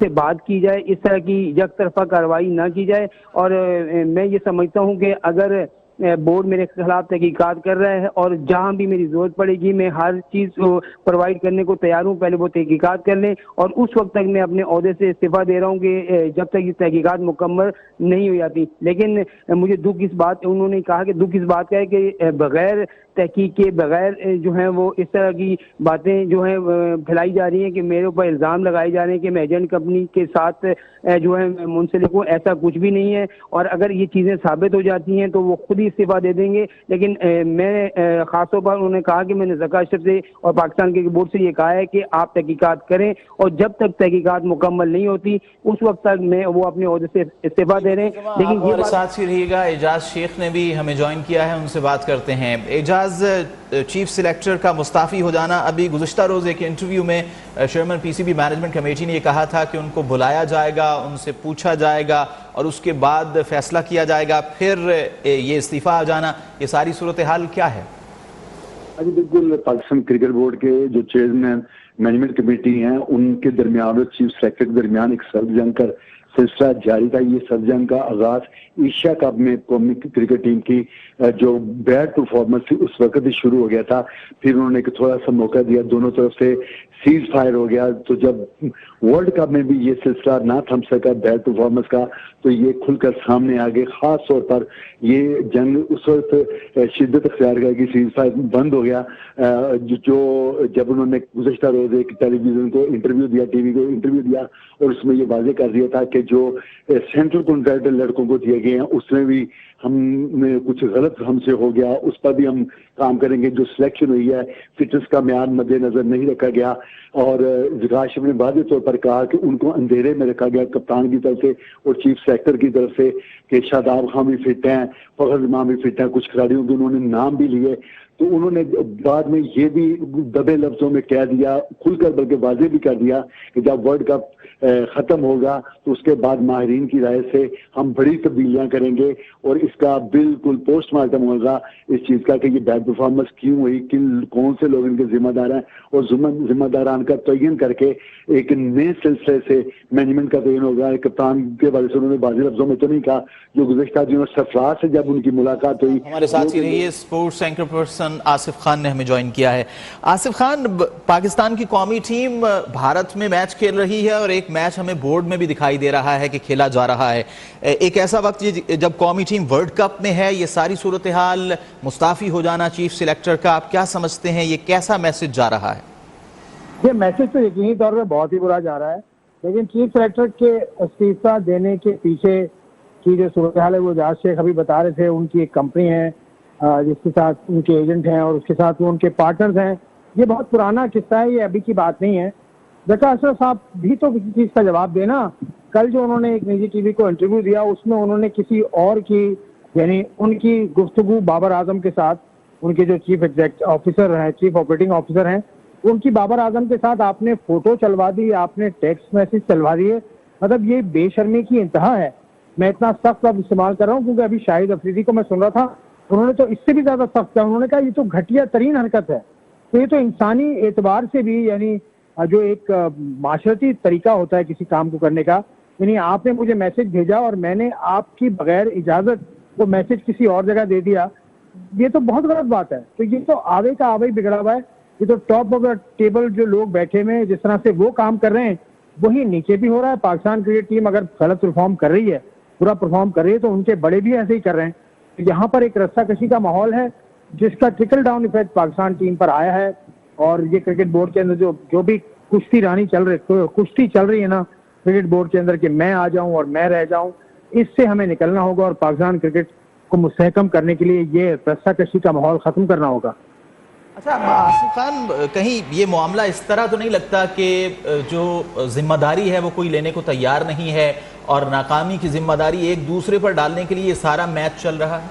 से बात की जाए, इस तरह की एक तरफा कार्रवाई ना की जाए। और मैं ये समझता हूँ कि अगर बोर्ड मेरे खिलाफ तहकीकात कर रहा है और जहां भी मेरी जरूरत पड़ेगी मैं हर चीज को प्रोवाइड करने को तैयार हूं, पहले वो तहकीकात कर लें। और उस वक्त तक मैं अपने ओहदे से इस्तीफा दे रहा हूं कि जब तक ये तहकीकात मुकम्मल नहीं हो जाती। लेकिन मुझे दुख इस बात, उन्होंने कहा कि दुख इस बात का है कि बगैर तहकीक के, बगैर जो है वो इस तरह की बातें जो है फैलाई जा रही हैं कि मेरे ऊपर इल्ज़ाम लगाए जा रहे हैं कि मैं एजेंट कंपनी के साथ जो है मुंसलिक हूँ। ऐसा कुछ भी नहीं है, और अगर ये चीज़ें साबित हो जाती हैं तो वो खुद ही इस्तीफा दे देंगे। लेकिन मैं खासतौर पर उन्होंने कहा कि मैंने ज़का अशरफ से और पाकिस्तान के बोर्ड से ये कहा है कि आप तहकीकात करें, और जब तक तहकीकात मुकम्मल नहीं होती उस वक्त तक मैं वो अपने ओहदे से इस्तीफा दे रहे हैं। लेकिन ये साथ ही रहिएगा, एजाज शेख ने भी हमें ज्वाइन किया है, उनसे बात करते हैं। एजाज, चीफ सिलेक्टर का मुस्ताफ़ी हो जाना, अभी गुज़िश्ता रोज़ एक इंटरव्यू में चेयरमैन पीसीबी मैनेजमेंट कमेटी ने यह कहा था कि उनको बुलाया जाएगा, उनसे पूछा जाएगा और उसके बाद फैसला किया जाएगा, फिर ये इस्तीफा आ जाना, ये सारी सूरत हाल क्या है? अभी बिल्कुल पाकिस्तान क्रिकेट बोर्ड के जो चेयरमैन मैनेजमेंट कमेटी हैं उनके दरमियान और चीफ सेक्रेटरी के दरमियान एक सर्द जंग का सिलसिला जारी था। ये सर्द जंग का आगाज एशिया कप में कौमी क्रिकेट टीम की जो बैड परफॉर्मेंस थी उस वक्त ही शुरू हो गया था। फिर उन्होंने एक थोड़ा सा मौका दिया, दोनों तरफ से सीज फायर हो गया। तो जब वर्ल्ड कप में भी ये सिलसिला ना थम सका बैड परफॉर्मेंस का, तो ये खुलकर सामने आ गए। खास तौर पर ये जंग उस वक्त शिद्दत अख्तियार कर, सीज फायर बंद हो गया। जो जब उन्होंने गुज़िश्ता रोज एक टेलीविजन को इंटरव्यू दिया, टीवी को इंटरव्यू दिया, और उसमें ये वाजे कर दिया था कि जो सेंट्रल कॉन्ट्रैक्ट लड़कों को दिए गए हैं उसमें भी हमने कुछ गलत हमसे हो गया, उस पर भी हम काम करेंगे। जो सिलेक्शन हुई है फिटनेस का म्यार मद्देनजर नहीं रखा गया, और ज़का अशरफ ने वाज़ेह तौर पर कहा कि उनको अंधेरे में रखा गया कप्तान की तरफ से और चीफ सेक्रेटरी की तरफ से कि शादाब खान भी फिट हैं, फखर जमान भी फिट हैं, कुछ खिलाड़ियों के उन्होंने नाम भी लिए। तो उन्होंने बाद में ये भी दबे लफ्जों में कह दिया, खुलकर बल्कि वाजे भी कर दिया कि जब वर्ल्ड कप खत्म होगा तो उसके बाद माहिरीन की राय से हम बड़ी तब्दीलियां करेंगे और इसका बिल्कुल पोस्टमार्टम होगा इस चीज का कि ये बैड परफॉर्मेंस क्यों हुई, कौन से लोग इनके जिम्मेदार हैं, और जिम्मेदारान का तयन करके एक नए सिलसिले से मैनेजमेंट का तयन होगा। कप्तान के बारे से उन्होंने वाज़ेह लफ्जों में तो नहीं कहा, जो गुज़िश्ता दिनों सरफराज से जब उनकी मुलाकात हुई। हमारे साथ ही रहिए, sports anchor person Asif Khan ने हमें ज्वाइन किया है। आसिफ खान, पाकिस्तान की कौमी टीम भारत में मैच खेल रही है और एक मैच हमें बोर्ड में भी दिखाई दे रहा है कि खेला जा रहा है। एक ऐसा वक्त जब कौमी टीम वर्ल्ड कप में है, ये सारी सूरत हाल, मुस्ताफी हो जाना चीफ सिलेक्टर का, आप क्या समझते हैं, ये कैसा मैसेज जा रहा है? ये मैसेज तो यकीनी तौर पर बहुत ही बुरा जा रहा है, लेकिन चीफ सेलेक्टर के इस्तीफा देने के पीछे की जो सूरत हाल है वो एजाज शेख अभी बता रहे थे। उनकी एक कंपनी है जिसके साथ उनके एजेंट हैं और उसके साथ वो उनके पार्टनर्स हैं। ये बहुत पुराना किस्सा है, ये अभी की बात नहीं है। ज़का अशरफ साहब भी तो किसी चीज़ का जवाब देना। कल जो उन्होंने एक निजी टीवी को इंटरव्यू दिया उसमें उन्होंने किसी और की, यानी उनकी गुफ्तगू बाबर आजम के साथ, उनके जो चीफ एग्जीक्यूटिव ऑफिसर हैं, चीफ ऑपरेटिंग ऑफिसर हैं, उनकी बाबर आजम के साथ आपने फोटो चलवा दी, आपने टेक्स्ट मैसेज चलवा दिए। मतलब ये बेशर्मी की इंतहा है। मैं इतना सख्त अब इस्तेमाल कर रहा हूँ क्योंकि अभी शाहिद अफरीदी को मैं सुन रहा था, उन्होंने तो इससे भी ज्यादा सख्त किया। उन्होंने कहा ये तो घटिया तरीन हरकत है। तो ये तो इंसानी एतबार से भी, यानी जो एक माशरती तरीका होता है किसी काम को करने का, यानी आपने मुझे मैसेज भेजा और मैंने आपकी बगैर इजाजत वो मैसेज किसी और जगह दे दिया, ये तो बहुत गलत बात है। तो ये तो आवे का आवे बिगड़ा हुआ है। ये तो टॉप ऑफ द टेबल जो लोग बैठे हुए हैं, जिस तरह से वो काम कर रहे हैं वही नीचे भी हो रहा है। पाकिस्तान क्रिकेट टीम अगर गलत परफॉर्म कर रही है, बुरा परफॉर्म कर रही है, तो उनके बड़े भी ऐसे ही कर रहे हैं। तो यहाँ पर एक रस्साकशी का माहौल है जिसका trickle down effect Pakistan team पर आया है। और ये क्रिकेट बोर्ड के अंदर जो भी कुश्ती चल रही है ना क्रिकेट बोर्ड के अंदर कि मैं आ जाऊं और मैं रह जाऊं, इससे हमें निकलना होगा और पाकिस्तान क्रिकेट को मुस्तहकम करने के लिए ये रस्साकशी का माहौल खत्म करना होगा। अच्छा आसिफ खान, कहीं ये मामला इस तरह तो नहीं लगता कि जो जिम्मेदारी है वो कोई लेने को तैयार नहीं है और नाकामी की जिम्मेदारी एक दूसरे पर डालने के लिए ये सारा मैच चल रहा है?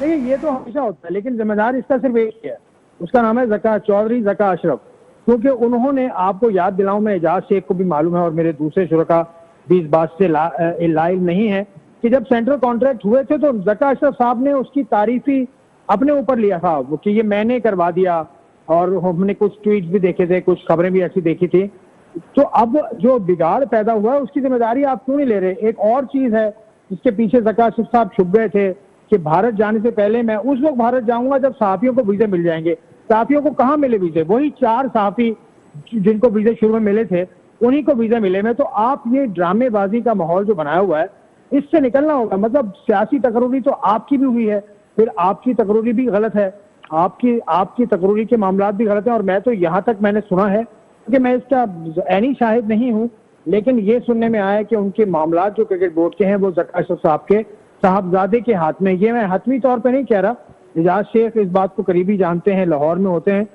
नहीं, ये तो हमेशा होता है, लेकिन जिम्मेदार इसका सिर्फ एक ही है, उसका नाम है ज़का अशरफ। क्योंकि उन्होंने, आपको याद दिलाऊं, मैं एजाज शेख को भी मालूम है और मेरे दूसरे शुरका भी इस बात से लाइल नहीं है कि जब सेंट्रल कॉन्ट्रैक्ट हुए थे तो ज़का अशरफ साहब ने उसकी तारीफी अपने ऊपर लिया था कि ये मैंने करवा दिया। और हमने कुछ ट्वीट भी देखे थे, कुछ खबरें भी ऐसी देखी थी तो अब जो बिगाड़ पैदा हुआ है उसकी जिम्मेदारी आप क्यों नहीं ले रहे? एक और चीज है जिसके पीछे ज़का आसिफ साहब छुप गए थे कि भारत जाने से पहले मैं उस वक्त भारत जाऊंगा जब सहाफियों को वीजे मिल जाएंगे। सहाफियों को कहाँ मिले वीजे? वही 4 सहाफी जिनको वीजे शुरू में मिले थे उन्हीं को वीजा मिले में। तो आप ये ड्रामेबाजी का माहौल जो बनाया हुआ है इससे निकलना होगा। मतलब सियासी तकरूरी तो आपकी भी हुई है, फिर आपकी तकरूरी भी गलत है, आपकी तकरूरी के मामलात भी गलत है। और मैं तो यहाँ तक मैंने सुना है कि मैं इसका ऐनी शाहिद नहीं हूँ, लेकिन ये सुनने में आया कि उनके मामलात जो क्रिकेट बोर्ड के हैं वो ज़का आसिफ साहब के साहबजादे के हाथ में। ये मैं हतमी तौर पे नहीं कह रहा, एजाज शेख इस बात को करीबी जानते हैं, लाहौर में होते हैं,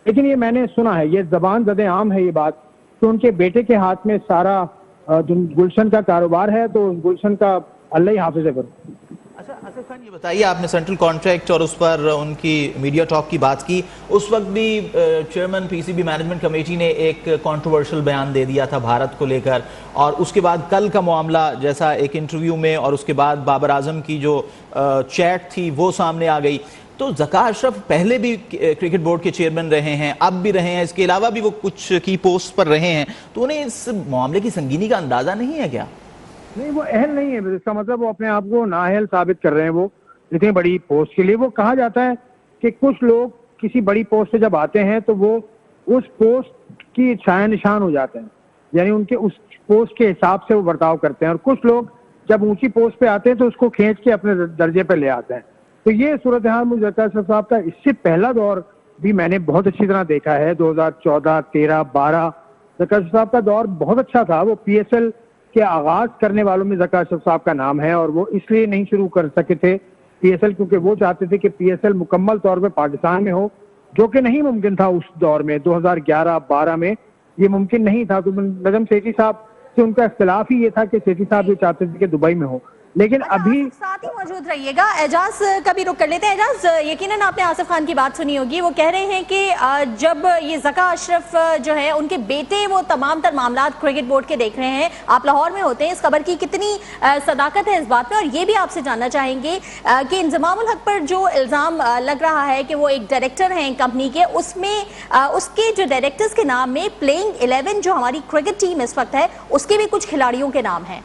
लेकिन ये मैंने सुना है, ये जबान ज़दे आम है ये बात कि उनके बेटे के हाथ में सारा गुलशन का कारोबार है। तो गुलशन का अल्लाह ही हाफिज़ करो। अच्छा आसिफ खान, ये बताइए, आपने सेंट्रल कॉन्ट्रैक्ट और उस पर उनकी मीडिया टॉक की बात की, उस वक्त भी चेयरमैन पीसीबी मैनेजमेंट कमेटी ने एक कंट्रोवर्शियल बयान दे दिया था भारत को लेकर, और उसके बाद कल का मामला जैसा एक इंटरव्यू में, और उसके बाद बाबर आजम की जो चैट थी वो सामने आ गई। तो ज़का अशरफ पहले भी क्रिकेट बोर्ड के चेयरमैन रहे हैं, अब भी रहे हैं, इसके अलावा भी वो कुछ की पोस्ट पर रहे हैं, तो उन्हें इस मामले की संगीनी का अंदाजा नहीं है क्या? नहीं, वो अहल नहीं है, इसका मतलब वो अपने आप को नाअहल साबित कर रहे हैं। वो इतनी बड़ी पोस्ट के लिए, वो कहा जाता है कि कुछ लोग किसी बड़ी पोस्ट से जब आते हैं तो वो उस पोस्ट की छाया निशान हो जाते हैं, यानी उनके उस पोस्ट के हिसाब से वो बर्ताव करते हैं। और कुछ लोग जब ऊंची पोस्ट पे आते हैं तो उसको खींच के अपने दर्जे पे ले आते हैं। तो ये सूरत हाल मुझे ज़का आसिफ साहब का इससे पहला दौर भी मैंने बहुत अच्छी तरह देखा है। 2014, 13, 12 ज़का आसिफ साहब का दौर बहुत अच्छा था। वो PSL के आगाज करने वालों में ज़का आसिफ साहब का नाम है, और वो इसलिए नहीं शुरू कर सके थे PSL क्योंकि वो चाहते थे कि PSL मुकम्मल तौर पे पाकिस्तान में हो, जो कि नहीं मुमकिन था उस दौर में। 2011-12 में ये मुमकिन नहीं था। तो नजम सेठी साहब से उनका इख्तिलाफ ही ये था कि सेठी साहब ये चाहते थे कि दुबई में हो, लेकिन अभी साथ ही मौजूद रहिएगा। एजाज का भी रुक कर लेते हैं। एजाज, यकीनन आपने आसिफ खान की बात सुनी होगी, वो कह रहे हैं कि जब ये ज़का अशरफ जो है उनके बेटे वो तमाम तर मामलात क्रिकेट बोर्ड के देख रहे हैं, आप लाहौर में होते हैं, इस खबर की कितनी सदाकत है इस बात में? और ये भी आपसे जानना चाहेंगे कि इंजमामुल हक पर जो इल्ज़ाम लग रहा है कि वो एक डायरेक्टर हैं कंपनी के, उसमें उसके जो डायरेक्टर्स के नाम में प्लेइंग 11 जो हमारी क्रिकेट टीम इस वक्त है उसके भी कुछ खिलाड़ियों के नाम हैं।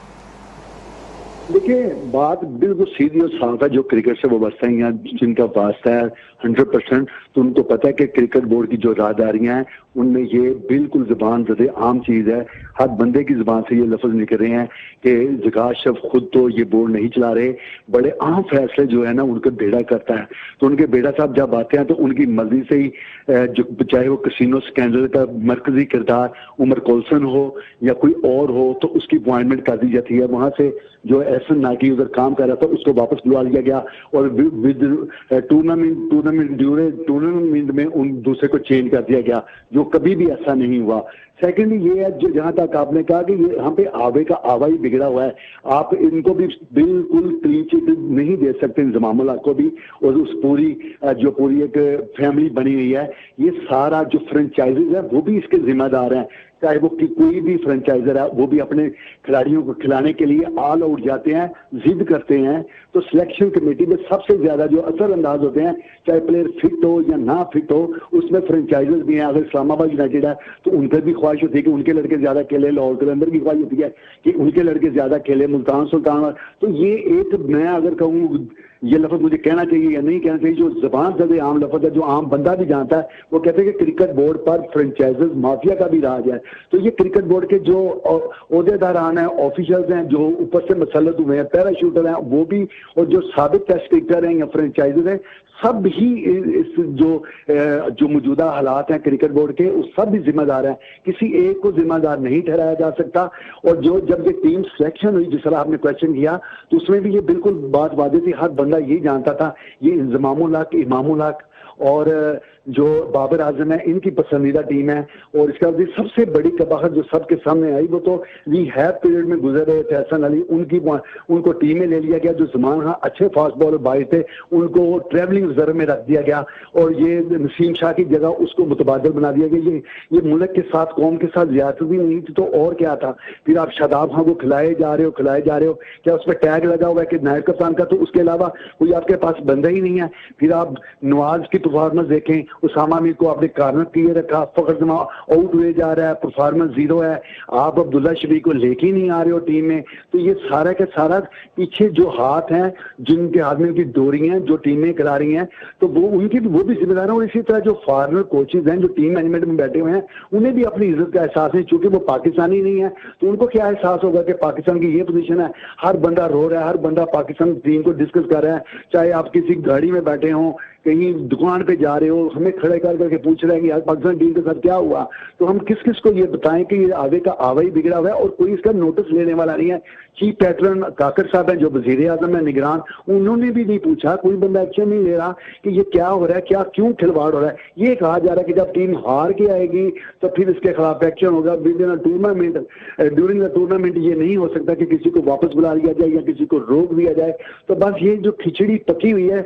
देखिए, बात बिल्कुल सीधी और साफ है। जो क्रिकेट से वाबस्ता हैं, जिनका वास्ता है 100%, तो उनको पता है कि क्रिकेट बोर्ड की जो राहदारियां हैं उनमें ये बिल्कुल ज़बान ज़दे आम चीज़ है। हर बंदे की ज़बान से ये लफ्ज़ निकल रहे हैं कि ज़का अशरफ खुद तो ये बोर्ड नहीं चला रहे, बड़े अहम फैसले जो है ना उनके बेटा करता है। तो उनके बेटा साहब जब आते हैं तो उनकी मर्जी से ही जो चाहे वो कसिनो स्कैंडल का मरकजी किरदार उमर कोल्सन हो या कोई और हो, तो उसकी अपॉइंटमेंट कर दी जाती है। वहाँ से जो एहसन नाकी उधर काम कर रहा था उसको वापस बुला लिया गया, और विद टूर्नामेंट में उन दूसरे को चेंज कर दिया गया, जो कभी भी ऐसा नहीं हुआ। सेकेंडली ये है, जो जहां तक आपने कहा कि ये यहाँ पे आवे का आवा ही बिगड़ा हुआ है, आप इनको भी बिल्कुल क्लीन चिट नहीं दे सकते इंजमामुल हक को भी, और उस पूरी जो पूरी एक फैमिली बनी हुई है, ये सारा जो फ्रेंचाइजीज है वो भी इसके जिम्मेदार हैं। चाहे वो कोई भी फ्रेंचाइजर है, वो भी अपने खिलाड़ियों को खिलाने के लिए ऑल आउट जाते हैं, जिद करते हैं। तो सिलेक्शन कमेटी में सबसे ज्यादा जो असर अंदाज होते हैं, चाहे प्लेयर फिट हो या ना फिट हो, उसमें फ्रेंचाइजर्स भी हैं। अगर इस्लामाबाद यूनाइटेड है तो उनकी भी ख्वाहिश होती है कि उनके लड़के ज्यादा खेले, लाहौर कलंदर की ख्वाहिश होती है कि उनके लड़के ज्यादा खेले, मुल्तान सुल्तान। तो ये एक, मैं अगर कहूँ ये लफ्ज मुझे कहना चाहिए या नहीं कहना चाहिए, जो जबान ज़दे आम लफ्ज है, जो आम बंदा भी जानता है, वो कहते हैं कि क्रिकेट बोर्ड पर फ्रेंचाइजर्स माफिया का भी राज है। तो ये क्रिकेट बोर्ड के जो ओहदेदारान हैं, ऑफिशियल्स हैं, जो ऊपर से मसलत हुए हैं, पैराशूटर हैं, वो भी, और जो साबित टेस्ट क्रिकेटर हैं या फ्रेंचाइजर हैं, सब ही इस जो मौजूदा हालात हैं क्रिकेट बोर्ड के, उस सब भी जिम्मेदार हैं। किसी एक को जिम्मेदार नहीं ठहराया जा सकता। और जो जब ये टीम सिलेक्शन हुई, जिस तरह आपने क्वेश्चन किया, तो उसमें भी ये बिल्कुल बात वादे थी, हर बंदा यही जानता था ये इंजमामुल हक, इमामुल हक और जो बाबर आजम है, इनकी पसंदीदा टीम है। और इसके बाद सबसे बड़ी कबाहत जो सबके सामने आई, वो तो रिहैब पीरियड में गुजर रहे थे हसन अली, उनको टीम में ले लिया गया। जो जमान हाँ अच्छे फास्ट बॉलर बाइज थे, उनको ट्रेवलिंग रिजर्व में रख दिया गया, और ये नसीम शाह की जगह उसको मुतबादल बना दिया गया। ये मुल्क के साथ, कौम के साथ ज्यादत भी नहीं थी, तो और क्या था। फिर आप शादाब खां को खिलाए जा रहे हो, क्या उस पर टैग लगा हुआ है कि नायब कप्तान का, तो उसके अलावा कोई आपके पास बंदा ही नहीं है। फिर आप नवाज की परफॉर्मेंस देखें, उसामा मीर को आपने कार्नर किए रखा, फखर जमा आउट हुए जा रहा है, परफॉर्मेंस जीरो है, आप अब्दुल्ला शफी को लेके नहीं आ रहे हो टीम में। तो ये सारा का सारा पीछे जो हाथ हैं, जिनके हाथ में उनकी डोरी हैं, जो टीमें करा रही हैं, तो वो उनकी वो भी जिम्मेदार है। और इसी तरह जो फॉरनर कोचेज हैं, जो टीम मैनेजमेंट में बैठे हुए हैं, उन्हें भी अपनी इज्जत का एहसास नहीं, चूंकि वो पाकिस्तानी नहीं है, तो उनको क्या एहसास होगा कि पाकिस्तान की ये पोजीशन है, हर बंदा रो रहा है, हर बंदा पाकिस्तान टीम को डिस्कस कर रहा है, चाहे आप किसी गाड़ी में बैठे हों, कहीं दुकान पे जा रहे हो, हमें खड़े कर करके पूछ रहे हैं कि यार पाकिस्तान टीम के साथ क्या हुआ। तो हम किस किस को ये बताएं कि ये आगे का आवा ही बिगड़ा हुआ है और कोई इसका नोटिस लेने वाला नहीं है। चीफ पैटर्न काकर साहब हैं, जो वजीर आजम है, निगरान, उन्होंने भी नहीं पूछा, कोई बंदा एक्शन नहीं ले रहा कि ये क्या हो रहा है, क्या क्यों खिलवाड़ हो रहा है। ये कहा जा रहा है कि जब टीम हार के आएगी तो फिर इसके खिलाफ एक्शन होगा। With in tournament, during the tournament ये नहीं हो सकता कि किसी को वापस बुला लिया जाए या किसी को रोक दिया जाए। तो बस ये जो खिचड़ी पकी हुई है,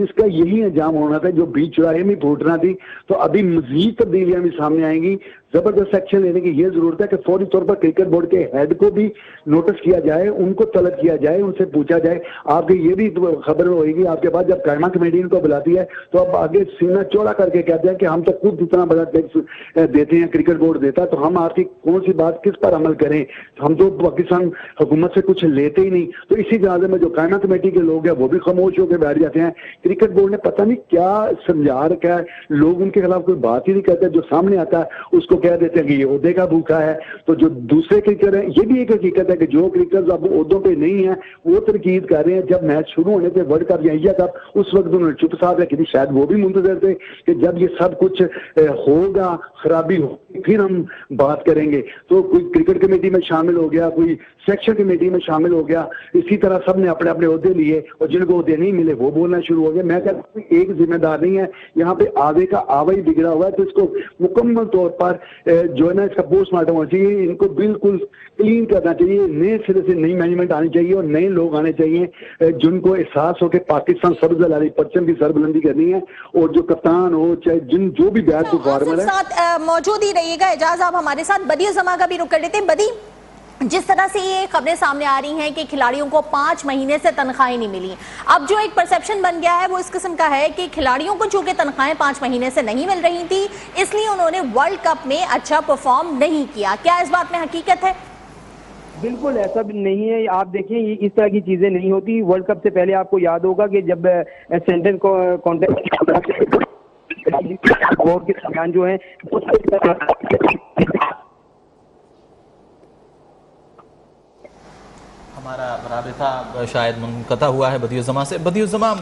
इसका यही अंजाम होना था, जो बीच चौराहे में फूटना थी। तो अभी मजीद तब्दीलियां भी सामने आएंगी, जबरदस्त एक्शन लेने की ये जरूरत है कि फौरी तौर पर क्रिकेट बोर्ड के हेड को भी नोटिस किया जाए, उनको तलब किया जाए, उनसे पूछा जाए। आपकी ये भी खबर होगी आपके पास, जब कायमा कमेटी इनको बुलाती है तो अब आगे सीना चौड़ा करके कहते हैं कि हम तो खुद इतना बड़ा टैक्स देते हैं, क्रिकेट बोर्ड देता है, तो हम आपकी कौन सी बात किस पर अमल करें, हम तो पाकिस्तान हुकूमत से कुछ लेते ही नहीं। तो इसी जनाजे में जो कायमा कमेटी के लोग हैं वो भी खामोश होकर बैठ जाते हैं। क्रिकेट बोर्ड ने पता नहीं क्या समझा रखा है, लोग उनके खिलाफ कोई बात ही नहीं करते, जो सामने आता है उसको कह देते हैं कि ये ओहदे का भूखा है। तो जो दूसरे क्रिकेटर हैं, ये भी एक हकीकत है कि जो क्रिकेटर्स अब ओहदों पे नहीं है वो तनकीद कर रहे हैं। जब मैच शुरू होने थे, वर्ल्ड कप या एशिया कप, उस वक्त उन्होंने चुप साफ रखी थी, शायद वो भी मुंतजर थे कि जब ये सब कुछ होगा, खराबी होगी, फिर हम बात करेंगे। तो कोई क्रिकेट कमेटी में शामिल हो गया, कोई सेक्शन कमेटी में शामिल हो गया, इसी तरह सबने अपने अपने ओहदे लिए और जिनको ओहदे नहीं मिले वो बोलना शुरू हो गए। मैं कहता हूँ एक जिम्मेदार नहीं है, यहाँ पे आगे का आवा ही बिगड़ा हुआ है। तो इसको मुकम्मल तौर पर जो है ना, इसका पोस्टमार्टम होना चाहिए, इनको बिल्कुल क्लीन करना चाहिए, नए सिरे से नई मैनेजमेंट आनी चाहिए और नए लोग आने चाहिए जिनको एहसास हो कि पाकिस्तान सबसे परचम की सरबुलंदी करनी है। और जो कप्तान हो, चाहे जो भी बैट परफॉर्मर है, साथ मौजूद ही रहिएगा। एजाज आप हमारे साथ बदी जमा का भी रुख कर लेते हैं। बदी, जिस तरह से ये खबरें सामने आ रही हैं कि खिलाड़ियों को 5 महीने से तनख्वाहें नहीं मिली, अब जो एक परसेप्शन बन गया है वो इस किस्म का है कि खिलाड़ियों को चूंकि तनख्वाहें 5 महीने से नहीं मिल रही थी, इसलिए उन्होंने वर्ल्ड कप में अच्छा परफॉर्म नहीं किया। क्या इस बात में हकीकत है? बिल्कुल ऐसा भी नहीं है। आप देखिए, ये इस तरह की चीजें नहीं होती। वर्ल्ड कप से पहले आपको याद होगा कि जब सेंट्रल कॉन्ट्रैक्ट बोर्ड के दरमियान जो है हमारा राबिता शायद मुनक़ता हुआ है बदियुज़्ज़मा से। बदियुज़्ज़मा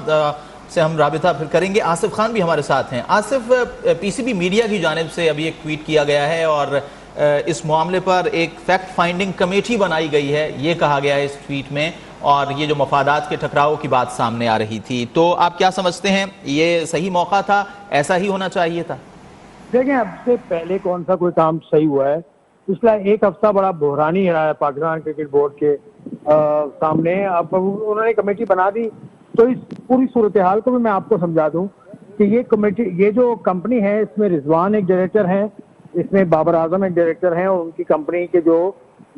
से हम राबिता फिर करेंगे। आसिफ खान भी हमारे साथ हैं। आसिफ, पीसीबी मीडिया की जानिब से अभी एक ट्वीट किया गया है और इस मामले पर एक फैक्ट फाइंडिंग कमेटी बनाई गई है, ये कहा गया है इस ट्वीट में, और ये जो मफादात के टकराव की बात सामने आ रही थी, तो आप क्या समझते हैं, ये सही मौका था, ऐसा ही होना चाहिए था? देखें, अब से पहले कौन सा कोई काम सही हुआ है? पिछला एक हफ्ता बड़ा बहरानी रहा है पाकिस्तान क्रिकेट बोर्ड के सामने। अब उन्होंने कमेटी बना दी, तो इस पूरी सूरत हाल को भी मैं आपको समझा दूं कि ये कमेटी, ये जो कंपनी है, इसमें रिजवान एक डायरेक्टर है, इसमें बाबर आजम एक डायरेक्टर हैं, और उनकी कंपनी के जो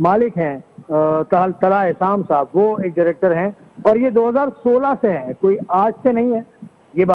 मालिक हैं तला एहसान साहब, वो एक डायरेक्टर हैं, और ये 2016 से है, कोई आज से नहीं है। ये